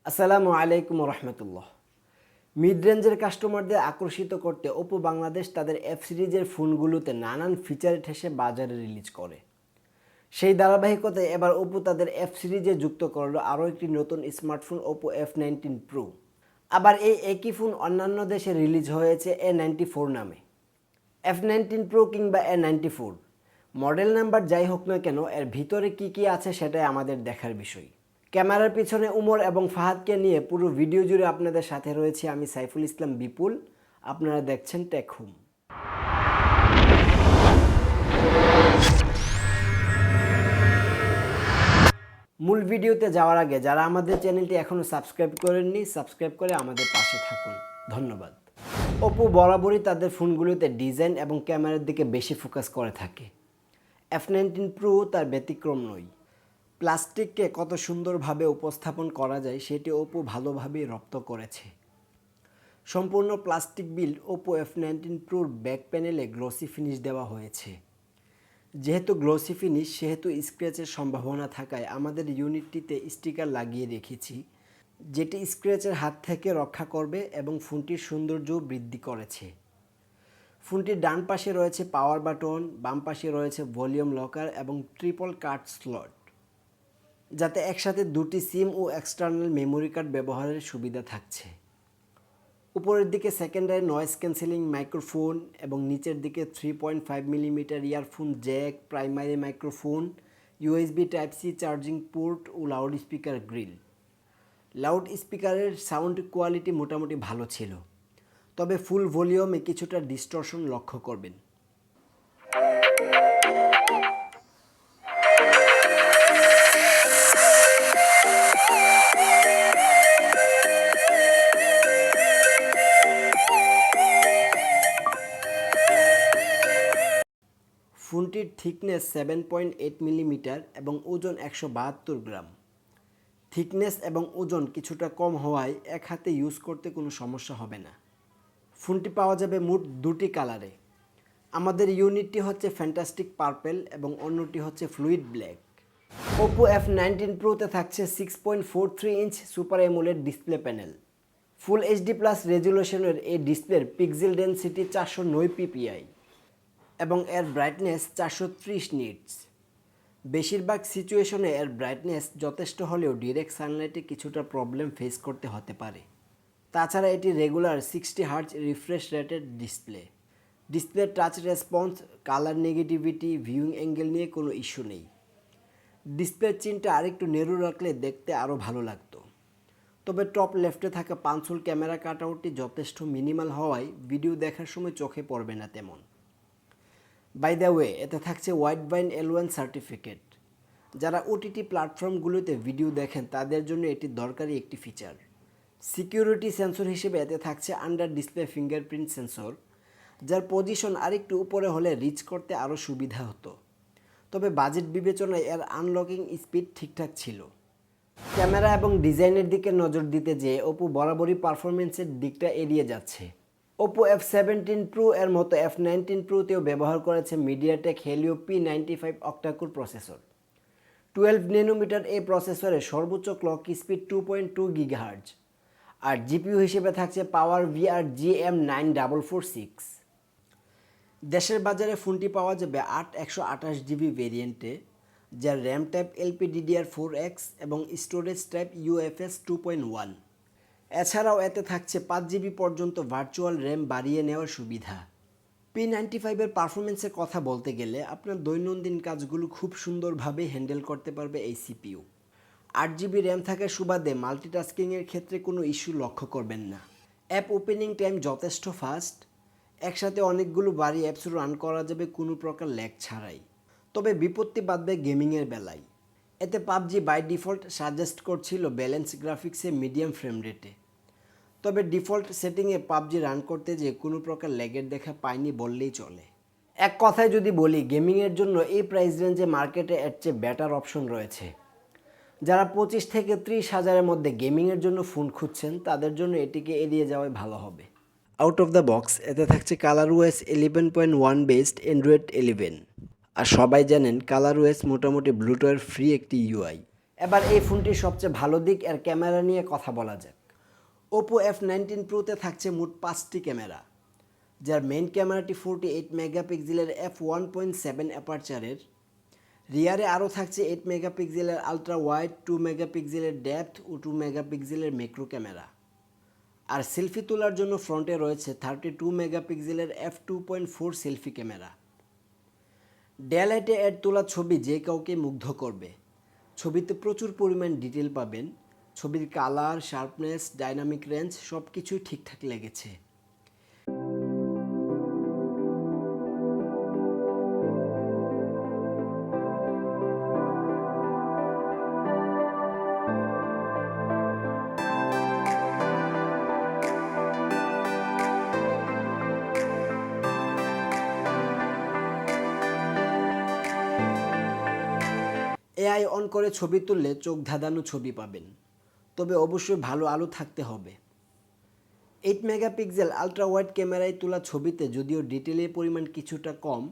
আসসালামু আলাইকুম রহমতুল্লাহ। মিড রেঞ্জের কাস্টমারদের আকর্ষিত করতে ওপো বাংলাদেশ তাদের এফ সিরিজের ফোনগুলোতে নানান ফিচার ঠেসে বাজারে রিলিজ করে। সেই ধারাবাহিকতায় এবার ওপো তাদের এফ সিরিজে যুক্ত করলো আরও একটি নতুন স্মার্টফোন ওপো F19 প্রো। আবার এই একই ফোন অন্যান্য দেশে রিলিজ হয়েছে A94 নামে। F19 প্রো কিংবা A94 মডেল নাম্বার যাই হোক না কেন, এর ভিতরে কি আছে সেটাই আমাদের দেখার বিষয়। ক্যামেরার পিছনে উমর এবং ফাহাদকে নিয়ে পুরো ভিডিও জুড়ে আপনাদের সাথে রয়েছে আমি সাইফুল ইসলাম বিপুল। আপনারা দেখছেন টেকহোম। মূল ভিডিওতে যাওয়ার আগে যারা আমাদের চ্যানেলটি এখনও সাবস্ক্রাইব করেননি, সাবস্ক্রাইব করে আমাদের পাশে থাকুন। ধন্যবাদ। ওপো বরাবরই তাদের ফোনগুলোতে ডিজাইন এবং ক্যামেরার দিকে বেশি ফোকাস করে থাকে। F19 প্রো তার ব্যতিক্রম নয়। প্লাস্টিককে কত সুন্দরভাবে উপস্থাপন করা যায় সেটি ওপো ভালোভাবেই রপ্ত করেছে। সম্পূর্ণ প্লাস্টিক বিল্ড ওপো F19 প্রোর ব্যাক প্যানেলে গ্লসি ফিনিশ দেওয়া হয়েছে। যেহেতু গ্লসি ফিনিশ সেহেতু স্ক্র্যাচের সম্ভাবনা থাকায় আমাদের ইউনিটটিতে স্টিকার লাগিয়ে রেখেছি, যেটি স্ক্র্যাচের হাত থেকে রক্ষা করবে এবং ফোনটির সৌন্দর্যও বৃদ্ধি করেছে। ফোনটির ডান পাশে রয়েছে পাওয়ার বাটন, বাম পাশে রয়েছে ভলিউম লকার এবং ট্রিপল কাট স্লট, যাতে একসাথে দুটি সিম ও এক্সটার্নাল মেমোরি কার্ড ব্যবহারের সুবিধা থাকছে। উপরের দিকে সেকেন্ডারি নয়েজ ক্যান্সেলিং মাইক্রোফোন এবং নিচের দিকে 3.5 millimetre earphone jack, primary microphone, USB type C charging port ও লাউড স্পিকার গ্রিল। লাউড স্পিকারের সাউন্ড কোয়ালিটি মোটামুটি ভালো ছিল, তবে ফুল ভলিউমে কিছুটা ডিস্টরশন লক্ষ্য করবেন। ফোনটির থিকনেস 7.8 মিলিমিটার এবং ওজন 172 গ্রাম। থিকনেস এবং ওজন কিছুটা কম হওয়ায় এক হাতে ইউজ করতে কোনো সমস্যা হবে না। ফোনটি পাওয়া যাবে মোট দুটি কালারে। আমাদের ইউনিটটি হচ্ছে ফ্যান্টাস্টিক পার্পেল এবং অন্যটি হচ্ছে ফ্লুইড ব্ল্যাক। ওপো F19 প্রোতে থাকছে 6.43 inch super AMOLED display panel. Full HD plus রেজুলেশনের এই ডিসপ্লের পিক্সেল ডেনসিটি 409 ppi এবং এর ব্রাইটনেস 430 নিটস। বেশিরভাগ সিচুয়েশনে এর ব্রাইটনেস যথেষ্ট হলেও ডিরেক্ট সানলাইটে কিছুটা প্রবলেম ফেস করতে হতে পারে। তাছাড়া এটি regular 60 hertz refresh rated display touch response, colour negativity, viewing angle নিয়ে কোনো ইস্যু নেই। ডিসপ্লের চিনটা আরেকটু নেরু রাখলে দেখতে আরও ভালো লাগতো, তবে টপ লেফটে থাকা পাঁচুল ক্যামেরা কাটআউটটি যথেষ্ট মিনিমাল হওয়ায় ভিডিও দেখার সময় চোখে পড়বে না তেমন। বাই দ্য ওয়ে, এতে থাকছে ওয়াইড বাইন্ড L1 সার্টিফিকেট। যারা ওটিটি প্ল্যাটফর্মগুলোতে ভিডিও দেখেন তাদের জন্য এটি দরকারি একটি ফিচার। সিকিউরিটি সেন্সর হিসেবে এতে থাকছে আন্ডার ডিসপ্লে ফিঙ্গারপ্রিন্ট সেন্সর, যার পজিশন আরেকটু উপরে হলে রিচ করতে আরও সুবিধা হতো, তবে বাজেট বিবেচনায় এর আনলকিং স্পিড ঠিকঠাক ছিল। ক্যামেরা এবং ডিজাইনের দিকে নজর দিতে যেয়ে ওপো বরাবরই পারফরমেন্সের দিকটা এড়িয়ে যাচ্ছে। ওপো F17 প্রো এর মতো F19 প্রোতেও ব্যবহার করেছে MediaTek Helio P95 octa core processor. 12 nanometre এই প্রসেসরের সর্বোচ্চ ক্লক স্পিড 2.2 GHz, আর জিপিইউ হিসেবে থাকছে পাওয়ার VR GM9446। দেশের বাজারে ফোনটি পাওয়া যাবে 8/128GB ভেরিয়েন্টে, যার র্যাম টাইপ LPDDR4X এবং স্টোরেজ টাইপ UFS 2.1। এছাড়াও এতে থাকছে 5GB পর্যন্ত ভার্চুয়াল র্যাম বাড়িয়ে নেওয়ার সুবিধা। P95 পারফরমেন্সের কথা বলতে গেলে আপনার দৈনন্দিন কাজগুলো খুব সুন্দরভাবে হ্যান্ডেল করতে পারবে এই সিপিইউ। 8GB র্যাম থাকার সুবাদে মাল্টিটাস্কিংয়ের ক্ষেত্রে কোনো ইস্যু লক্ষ্য করবেন না। অ্যাপ ওপেনিং টাইম যথেষ্ট ফাস্ট, একসাথে অনেকগুলো বাড়ি অ্যাপস রান করা যাবে কোনো প্রকার ল্যাগ ছাড়াই। তবে বিপত্তি বাঁধবে গেমিংয়ের বেলায়। এতে পাবজি বাই ডিফল্ট সাজেস্ট করছিল ব্যালেন্স গ্রাফিক্সে মিডিয়াম ফ্রেম রেটে, তবে ডিফল্ট সেটিংয়ে পাবজি রান করতে যে কোনো প্রকার ল্যাগের দেখা পাইনি বললেই চলে। এক কথায় যদি বলি, গেমিংয়ের জন্য এই প্রাইস রেঞ্জে মার্কেটে এর চেয়ে বেটার অপশন রয়েছে। যারা 25 থেকে 30 হাজারের মধ্যে গেমিংয়ের জন্য ফোন খুঁজছেন তাদের জন্য এটিকে এড়িয়ে যাওয়াই ভালো হবে। আউট অফ দ্য বক্স এতে থাকছে ColorOS 11.1 বেসড অ্যান্ড্রয়েড 11। আর সবাই জানেন ColorOS মোটামুটি ব্লুটুথের ফ্রি একটি ইউআই। এবার এই ফোনটির সবচেয়ে ভালো দিক এর ক্যামেরা নিয়ে কথা বলা যাক। Oppo F19 Proতে থাকছে মোট 5টি ক্যামেরা, যার মেইন ক্যামেরাটি 48 মেগাপিক্সেলের f1.7 অ্যাপারচারের। রিয়ারে আরও থাকছে 8 মেগাপিক্সেলের আলট্রা ওয়াইড, 2 মেগাপিক্সেলের ডেপথ ও 2 মেগাপিক্সেলের ম্যাক্রো ক্যামেরা। আর সেলফি তোলার জন্য ফ্রন্টে রয়েছে 32 মেগাপিক্সেলের f2.4 সেলফি ক্যামেরা। ডেলাইটে এর তোলা ছবি যে কাউকে মুগ্ধ করবে। ছবিতে প্রচুর পরিমাণ ডিটেল পাবেন। ছবির কালার, শার্পনেস, ডাইনামিক রেঞ্জ সব কিছুই ঠিকঠাক লেগেছে। এআই অন করে ছবি তুললে চোখ ধাঁধানো ছবি পাবেন, তবে অবশ্যই ভালো আলো থাকতে হবে। 8 মেগাপিক্সেল আলট্রা ওয়াইড ক্যামেরায় তোলা ছবিতে যদিও ডিটেলের পরিমাণ কিছুটা কম,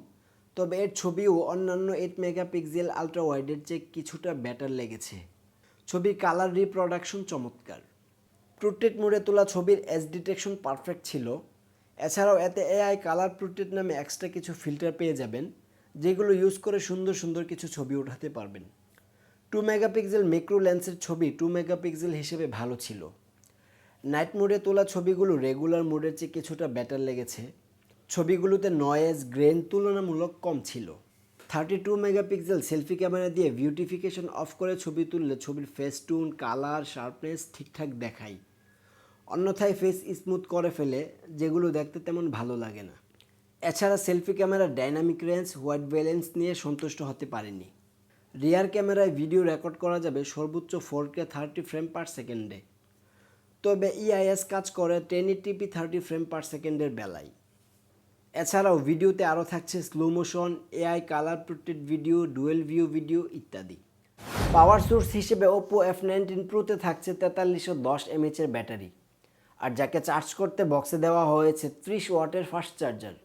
তবে এর ছবিও অন্যান্য 8 মেগাপিক্সেল আলট্রা ওয়াইডের চেয়ে কিছুটা বেটার লেগেছে। ছবির কালার রিপ্রোডাকশন চমৎকার। পোর্ট্রেট মোডে তোলা ছবির এজ ডিটেকশন পারফেক্ট ছিল। এছাড়াও এতে এআই কালার পোর্ট্রেট নামে এক্সট্রা কিছু ফিল্টার পেয়ে যাবেন, যেগুলো ইউজ করে সুন্দর সুন্দর কিছু ছবি ওঠাতে পারবেন। 2 মেগাপিক্সেল ম্যাক্রো লেন্সের ছবি 2 মেগাপিক্সেল হিসেবে ভালো ছিল। নাইট মোডে তোলা ছবিগুলো রেগুলার মোডের চেয়ে কিছুটা বেটার লেগেছে। ছবিগুলোতে নয়েজ, গ্রেন তুলনামূলক কম ছিল। 32 মেগাপিক্সেল সেলফি ক্যামেরা দিয়ে বিউটিফিকেশন অফ করে ছবি তুললে ছবির ফেস টোন, কালার, শার্পনেস ঠিকঠাক দেখায়। অন্যথায় ফেস স্মুথ করে ফেলে, যেগুলো দেখতে তেমন ভালো লাগে না। এছাড়া সেলফি ক্যামেরার ডাইনামিক রেঞ্জ, হোয়াইট ব্যালেন্স নিয়ে সন্তুষ্ট হতে পারেনি। রিয়ার ক্যামেরায় ভিডিও রেকর্ড করা যাবে সর্বোচ্চ 4K 30 ফ্রেম পার সেকেন্ডে, তবে ইআইএস কাজ করে 1080p 30 ফ্রেম পার সেকেন্ডের বেলায়। এছাড়াও ভিডিওতে আরও থাকছে slow motion, AI colour portrait video, dual view video ইত্যাদি। পাওয়ার সোর্স হিসেবে Oppo F19 Proতে থাকছে 4310 mAh এর ব্যাটারি, আর যাকে চার্জ করতে বক্সে দেওয়া হয়েছে 30 ওয়াটের ফাস্ট চার্জার,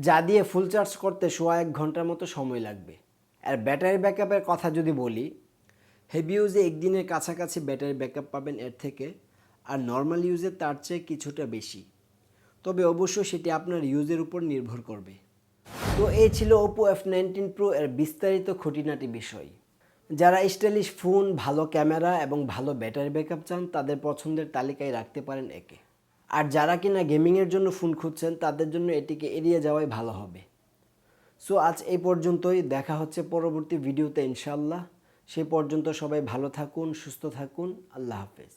যা দিয়ে ফুল চার্জ করতে সোয়া 1 ঘন্টার মতো সময় লাগবে। আর ব্যাটারি ব্যাকআপের কথা যদি বলি, হেভি ইউজে একদিনের কাছাকাছি ব্যাটারি ব্যাকআপ পাবেন এর থেকে, আর নর্মাল ইউজে তার চেয়ে কিছুটা বেশি, তবে অবশ্যই সেটি আপনার ইউজের উপর নির্ভর করবে। তো এই ছিল Oppo F19 Pro এর বিস্তারিত খুঁটিনাটি বিষয়। যারা স্টাইলিশ ফোন, ভালো ক্যামেরা এবং ভালো ব্যাটারি ব্যাকআপ চান, তাদের পছন্দের তালিকায় রাখতে পারেন একে। আর যারা কিনা গেমিংয়ের জন্য ফোন খুঁজছেন, তাদের জন্য এটিকে এড়িয়ে যাওয়াই ভালো হবে। সো আজ এই পর্যন্তই, দেখা হচ্ছে পরবর্তী ভিডিওতে ইনশাআল্লাহ। সেই পর্যন্ত সবাই ভালো থাকুন, সুস্থ থাকুন, আল্লাহ হাফেজ।